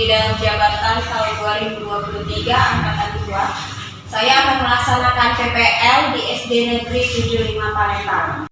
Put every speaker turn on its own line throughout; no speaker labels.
Bidang Jabatan tahun 2023 Angkatan 2. Saya akan melaksanakan PPL di SD Negeri 75 Palembang.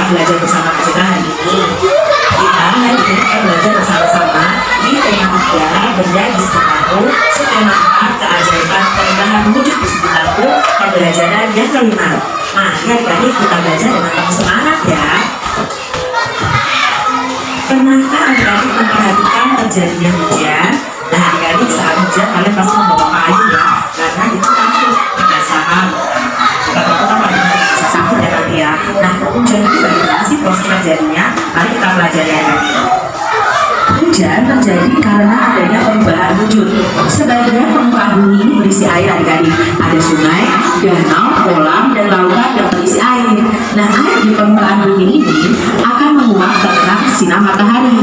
belajar bersama kita hari ini. Kita hari ini akan belajar bersama-sama di tema 3 benda di sekitarku, subtema 4 keajaiban perubahan wujud di sekitarku, pembelajaran yang kelima. Mari adik-adik kita belajar dengan penuh semangat ya. Pernahkah adik-adik memperhatikan terjadinya hujan? Nah adik-adik saat hujan kalian pasti membawa kayu ya, karena itu takut tidak saham. Kita tahu kan bisa sakit ya nanti ya. Nah hujan itu bagaimana sih proses terjadinya? Mari kita pelajari ya. Hujan terjadi karena adanya perubahan wujud. Sebagian permukaan bumi ini berisi air adik-adik. Ada sungai, danau, kolam, dan lautan yang berisi air. Nah air di permukaan bumi ini akan menguap terkena sinar matahari.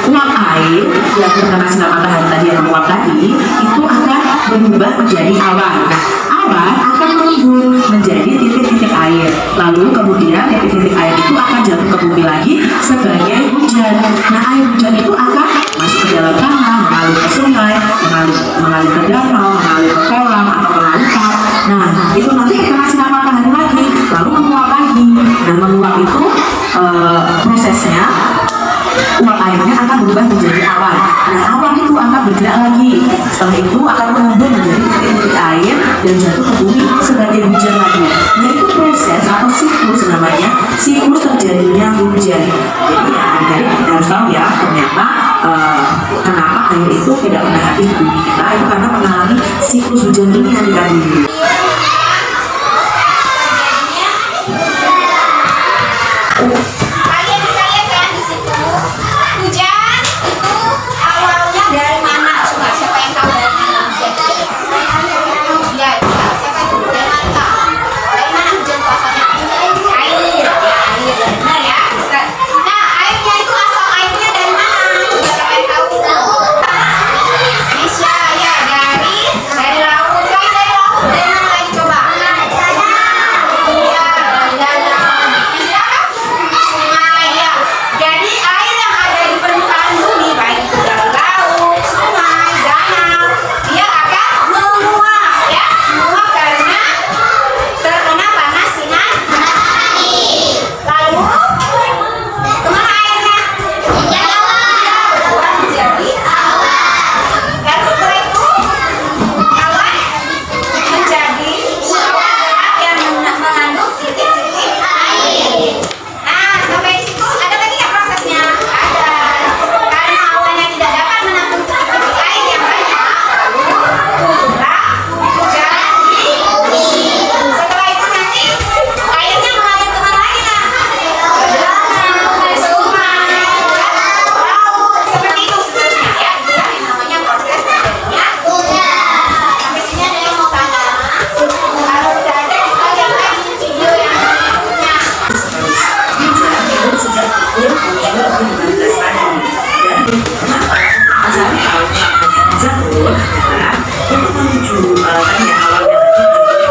Uap air yang terkena sinar matahari tadi yang menguap tadi itu akan berubah menjadi awan. Nah awan akan mengembun menjadi titik-titik air. Lalu kemudian titik-titik air itu akan jatuh ke bumi lagi sebagai hujan. Nah air hujan itu akan masuk ke dalam tanah, mengalir ke sungai, mengalir ke danau, mengalir ke kolam atau ke lautan. Nah itu nanti kena sinar matahari lagi, lalu menguap lagi. Nah menguap itu prosesnya uap airnya akan berubah menjadi awan. Nah awan itu akan bergerak lagi. Setelah itu akan mengembun menjadi titik-titik air dan jatuh ke bumi sebagai hujan lagi. Nah itu proses atau siklus namanya, siklus terjadinya hujan. Jadi ya adik-adik kita harus tahu ya ternyata kenapa air itu tidak pernah habis di bumi kita itu karena mengalami siklus hujan ini adik-adik.
Kalian bisa lihat kan di situ hujan itu awalnya dari mana? Coba siapa yang tahu dari mana hujan? Ya, siapa itu? Dari mana tahu? Dari mana hujan itu asalnya? Air, ya air, benar ya. Nah, airnya itu asal airnya dari mana? Coba siapa yang tahu? Bisa ya dari laut. Selain dari laut, dari mana lagi coba? Iya, dari danau. Bisa kan? Sungai ya. Jadi air yang ada di permukaan bumi baik itu dari laut, sungai, danau, dia akan menguap ya, menguap karena terkena panas sinar matahari. Lalu kemana airnya? Berubah menjadi awan. Lalu setelah itu awan menjadi awan berat yang mengandung titik-titik air. Nah, sampai di situ ada lagi nggak prosesnya? Ada. Karena awannya tidak dapat menampung titik-titik air yang banyak, lalu turunlah hujan di bumi. Setelah itu nanti airnya mengalir kemana lagi nah? Ke danau, ke sungai, ke laut, seperti itu seterusnya ya. Itulah yang namanya proses terjadinya hujan. Sampai sini ada yang mau tanya? Kalau tidak ada, kita lihat lagi video yang berikutnya.
Hujan itu sejak pukul 7.15 pagi. Dan kenapa mencari tahu namanya hujan turun adalah untuk menuju tadi ya awalnya tadi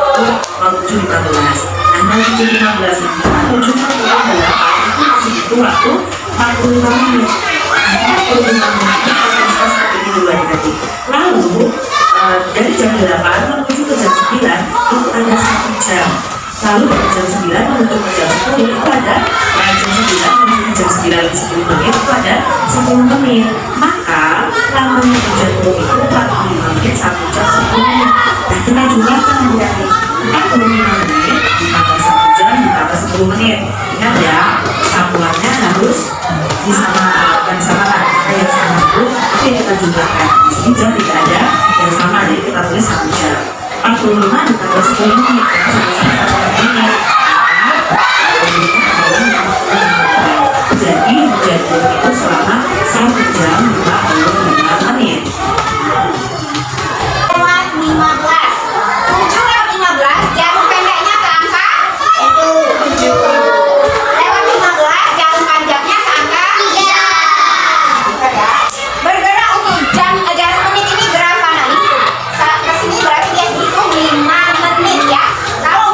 mau 7.15. Nah mau 7.15 itu menuju ke pulau 8 itu masih butuh waktu 45 menit. 45 menit itu potensial seperti ini dulu adik-adik. Lalu dari jam 8 menuju ke jam 9 itu ada 1 jam. Lalu dari jam 9 menuju ke jam 10 itu ada jam 9 menuju ke jam 9 lebih 10 menit itu ada 10 menit. Maka lamanya hujan turun itu 45 menit 1 jam 10 menit. Nah kita jumlahkan adik-adik 45 menit ditambah 1 jam ditambah 10 menit. Ingat ya satuannya harus disamakan yang sama dulu. Oke kita jumlahkan. Di sini jam tidak ada yang sama jadi kita tulis 1 jam. 45 ditambah 10 menit sama-sama 1 menit. Jadi hujan turun itu selama 1 jam 55 menit.
Lewat 15. 7 lewat 15, jarum pendeknya ke angka itu 7. Lewat 15, jarum panjangnya ke angka 3. Bergerak untuk jarum menit ini berapa? Nah, kesini berarti dia hitung 5 menit ya. Kalau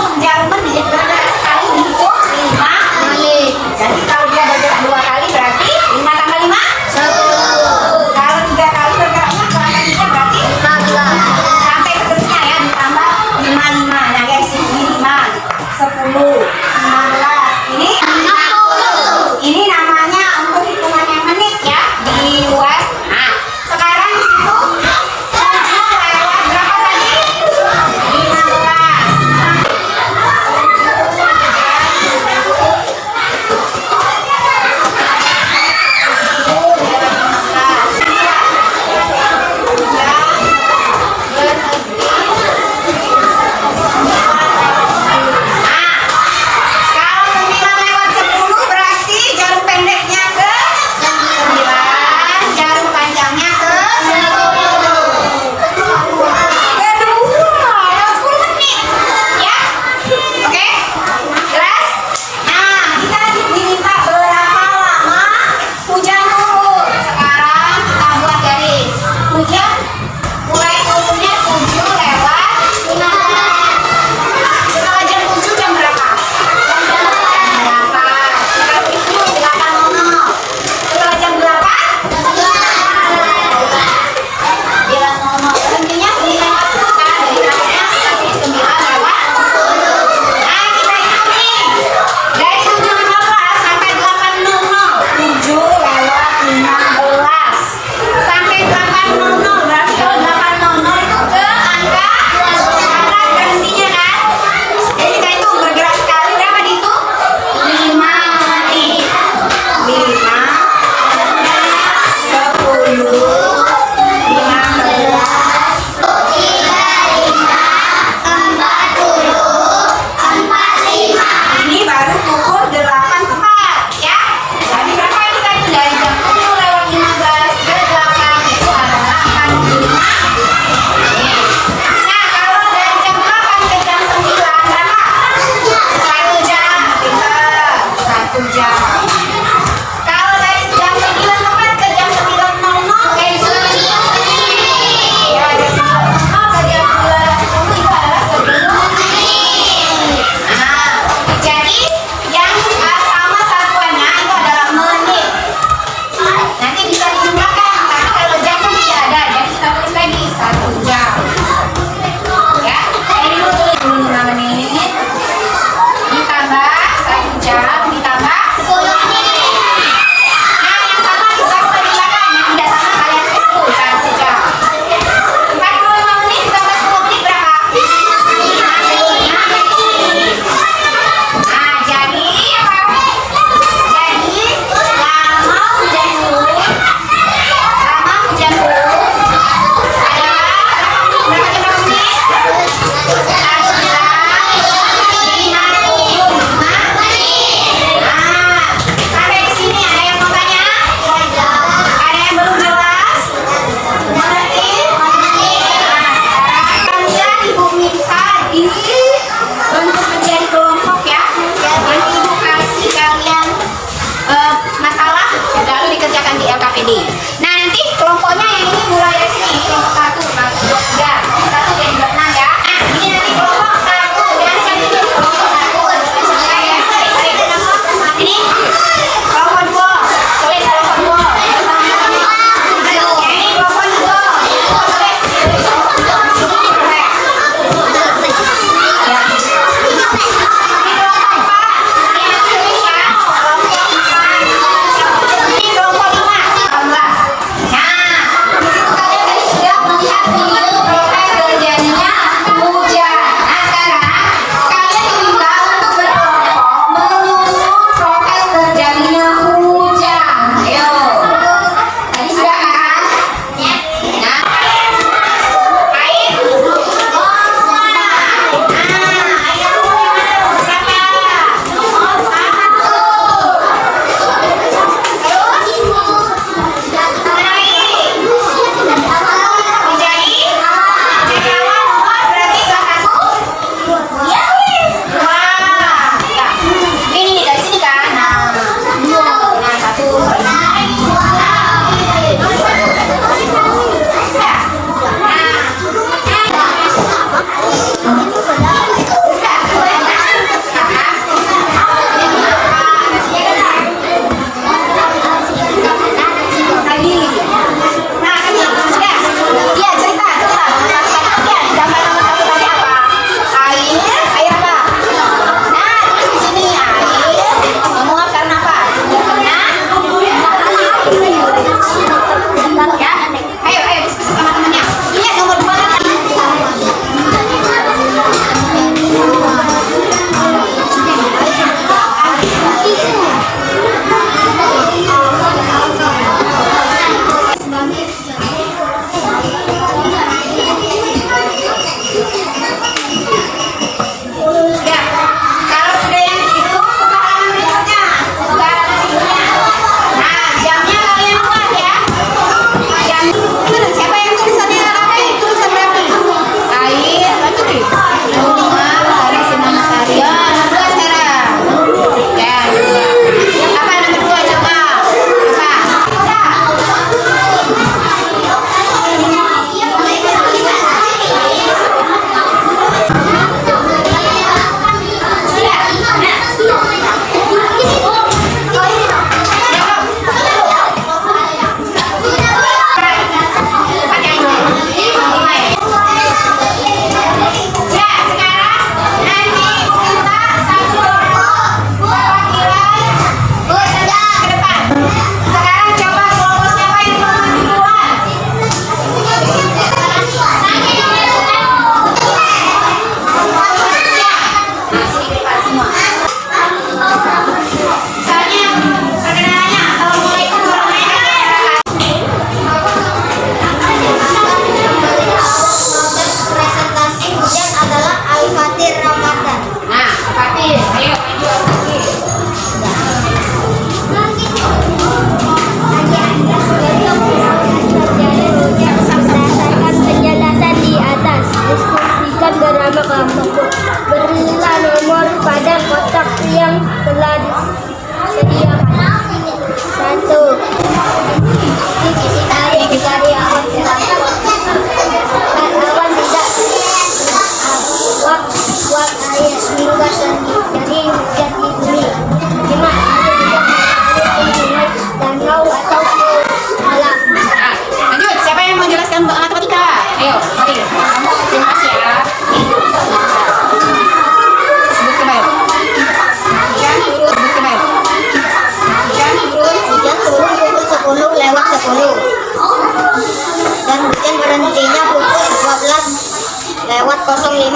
10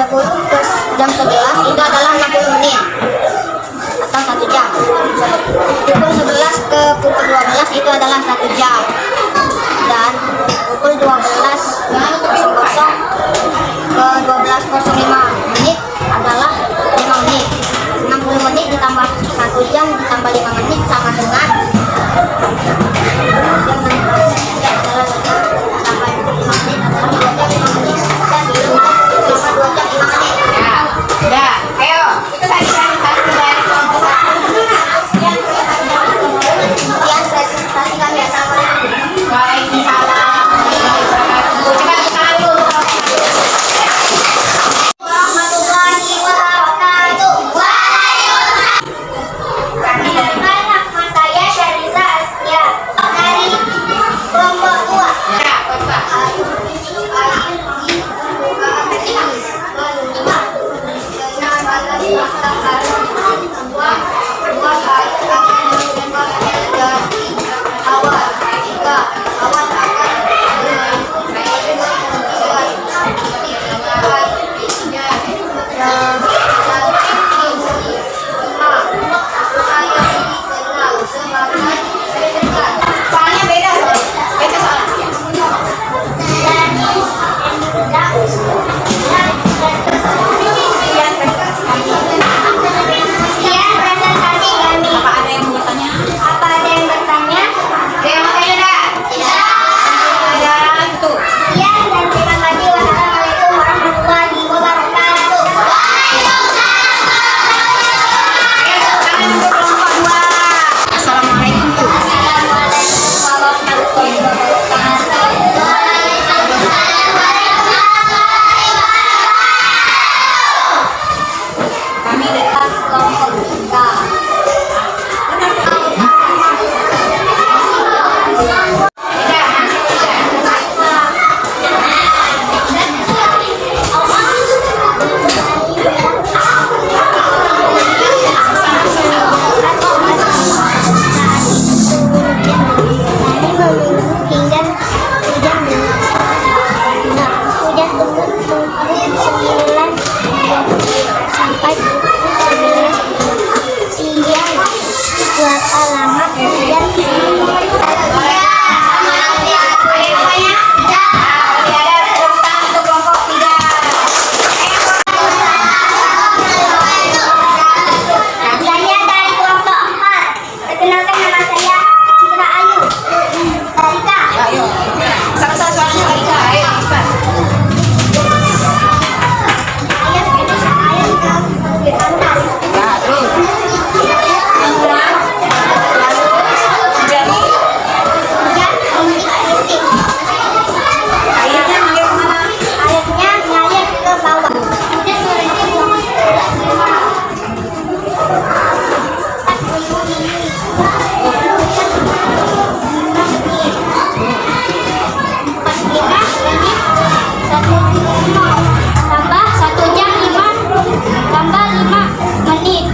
ke jam 11 itu adalah 60 menit atau 1 jam. Pukul 11 ke pukul 12 itu adalah 1 jam. Dan pukul 12.00 ke 12.05 menit adalah 5 menit. 60 menit ditambah 1 jam ditambah 5 menit sama dengan 2 jam 5 menit.
Ya, udah. Ayo, itu tadi presentasi dari kelompok 1.
Sekian presentasi kami. Assalamualaikum.
Waalaikumsalam. Coba kita dulu.
Warahmatullahi wabarakatuh. Waalaikumsalam. Nama saya Syariza Askia dari kelompok 2.
Ya, Bapak. Soalnya beda soalnya. Beda soalnya.
Sekian presentasi kami.
Apa ada yang mau bertanya?
Apa ada yang bertanya?
Ada yang mau tanya enggak?
Tidak.
Ada itu.
Sekian dan terima kasih. Wassalamualaikum warahmatullahi wabarakatuh.
Ayo tepuk tangan untuk kelompok 2. Assalamualaikum.
Assalamualaikum warahmatullahi wabarakatuh.
Kami dari
Kelompok 3. Buat alamat dan
Ada yang tanya? Ada tepuk tangan untuk kelompok 3.
saya dari kelompok 4. Perkenalkan nama saya Citra Ayu. Tarika.
Ayo. Sama-sama suaranya kali Kak. Ayo cepat.
Ayat di atas.
Ya, terus. Jadi ayatnya manggil kemana?
Ayatnya ngalir ke bawah. Tambah 1 jam 5 tambah 5 menit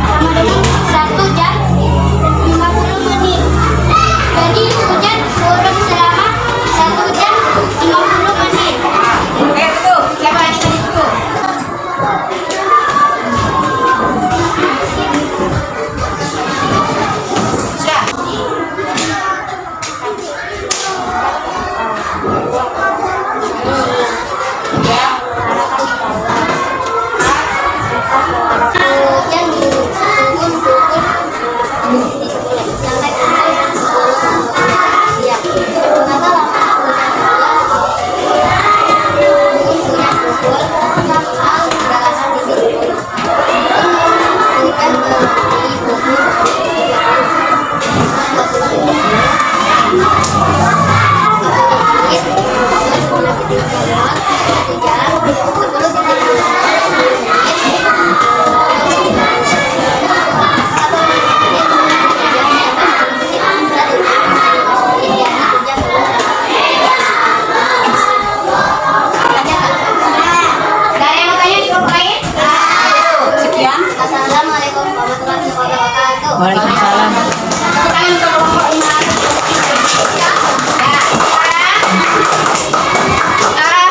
sama dengan 1 jam 50 menit. Jadi hujan turun selama 1 jam 50 menit.
Ayo tuh. Siapa yang tadi tuh? Sudah.
Hujan turun sampai ya. Maka lama
Ada yang mau tanya di kelompok lain? Ayo. Sekian.
Assalamualaikum warahmatullahi wabarakatuh.
Waalaikumsalam.
Tepuk tangan untuk kelompok 5. Ya, sekarang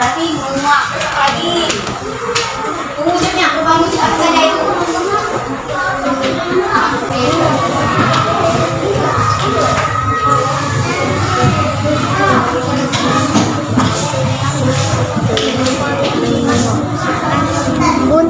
berarti menguap lagi. Wujudnya bangun saja itu.
Bun.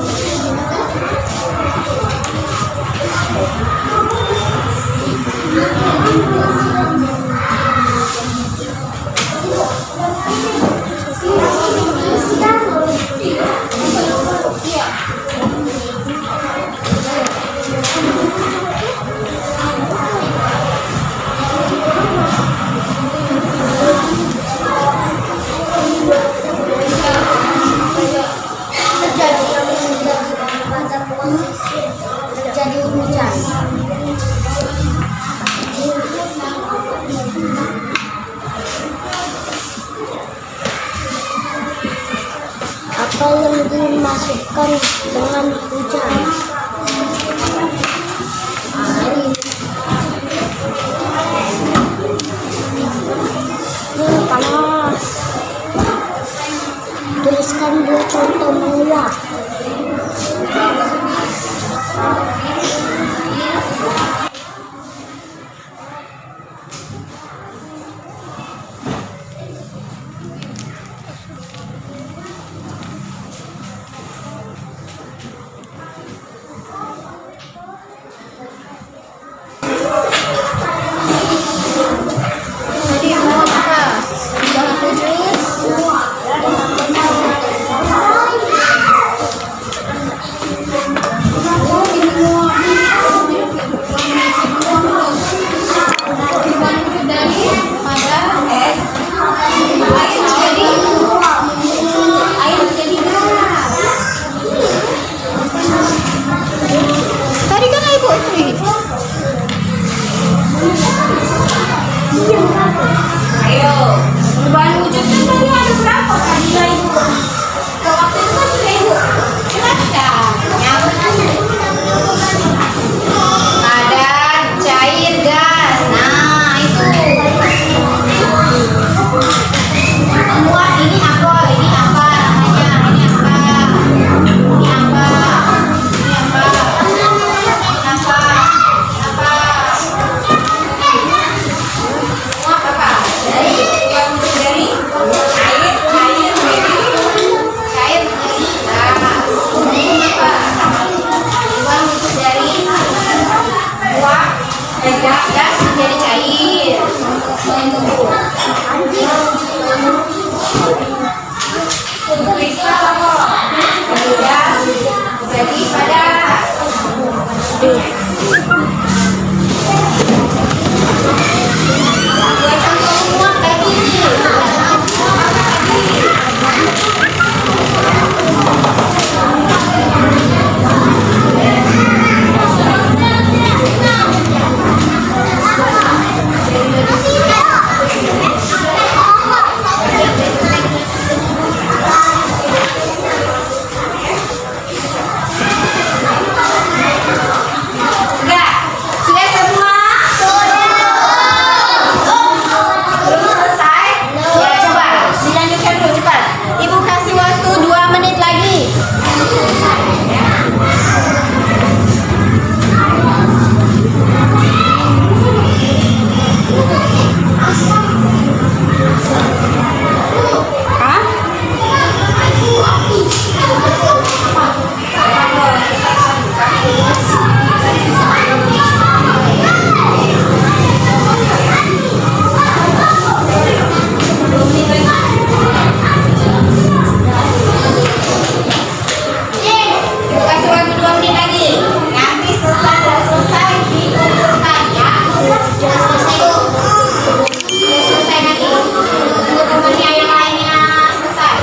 Terjadi hujan. Apa yang dimasukkan dengan hujan? Air. Panas. Tuliskan 2 contoh menguap.
Ayo, perubahan wujudnya tadi ada berapa tadi Ibu? Ke waktu itu kan sudah Ibu jelaskan. Padat, cair, gas. Nah, itu. Menguap ini apa? Ini apa namanya? Ini apa? Ini apa? Ini apa? Apa? Apa? Menguap apa? Dari yang dari air cair menjadi gas. Ini apa? Uang itu dari uap gas menjadi cair. Kristal apa? Dari gas jadi padat. Dua contoh menguap tadi. Sudah? Sudah semua? Belum selesai? Ya coba dilanjutkan dulu cepat. Ibu kasih waktu 2 menit lagi. Hah? Kasih waktu 2 menit lagi. Nanti selesai dikumpulkan ya. Sudah selesai nanti. Tunggu temannya yang lainnya selesai.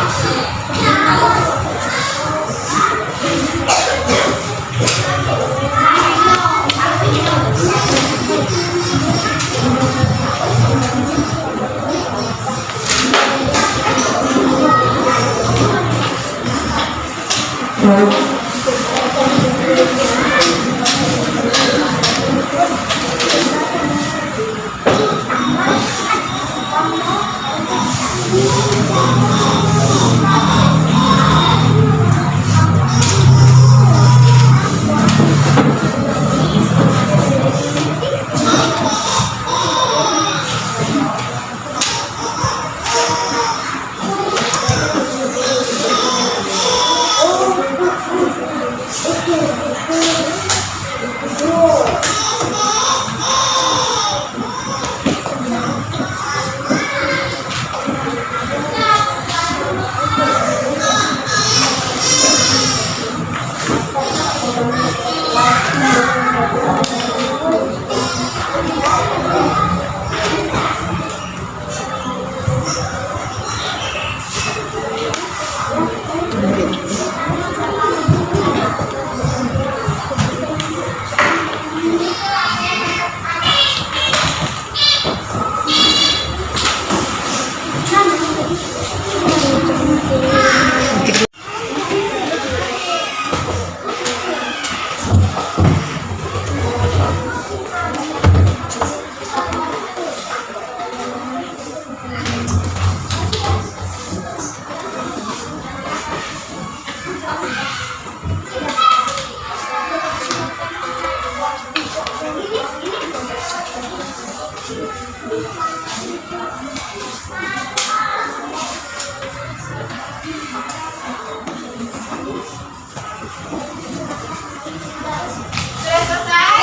Sudah selesai?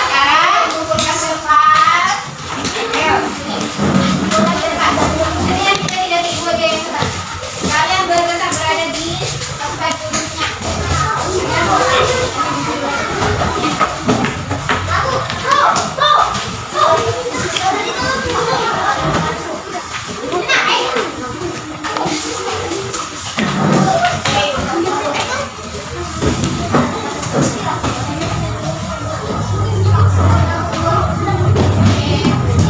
Sekarang kumpulkan kertas. Ayo. Kumpulkan kertas. Ini yang kita tidak tidur aja yang kertas. Kalian tetap berada di tempat duduknya.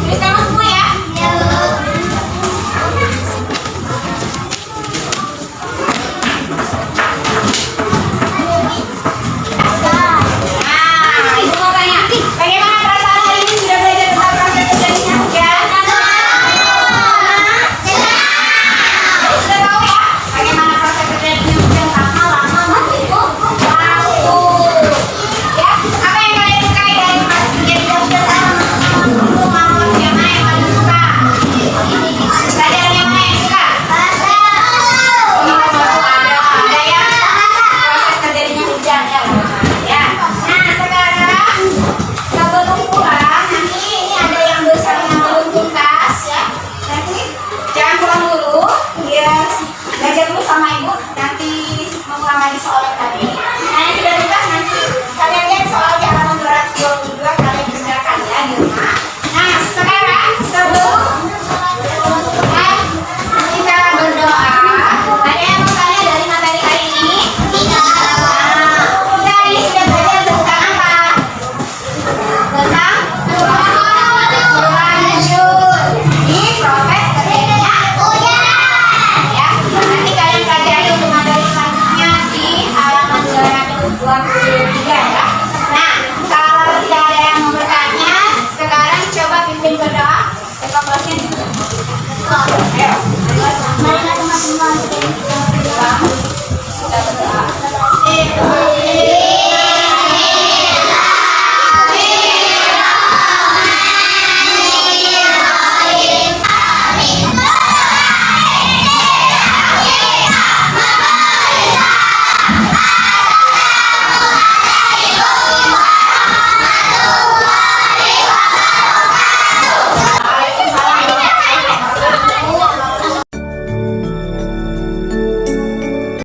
Tulis nama semua ya. Nah, itu mau tanya. Bagaimana perasaan hari ini sudah belajar tentang proses terjadinya hujan? Jadi sudah tahu ya bagaimana proses terjadinya hujan sama lama waktu. Ya, apa yang kalian sukai dari proses terjadinya hujan sama? Mama yang mana yang paling suka? Pelajaran yang mana yang suka? Ada yang proses terjadinya hujan ya. Ya. Nah, sekarang sebelum pulang nanti ini ada yang bersama belum tuntas ya. Nanti jangan pulang dulu, biar belajar dulu sama ibu. Nanti mengulang lagi soal yang tadi.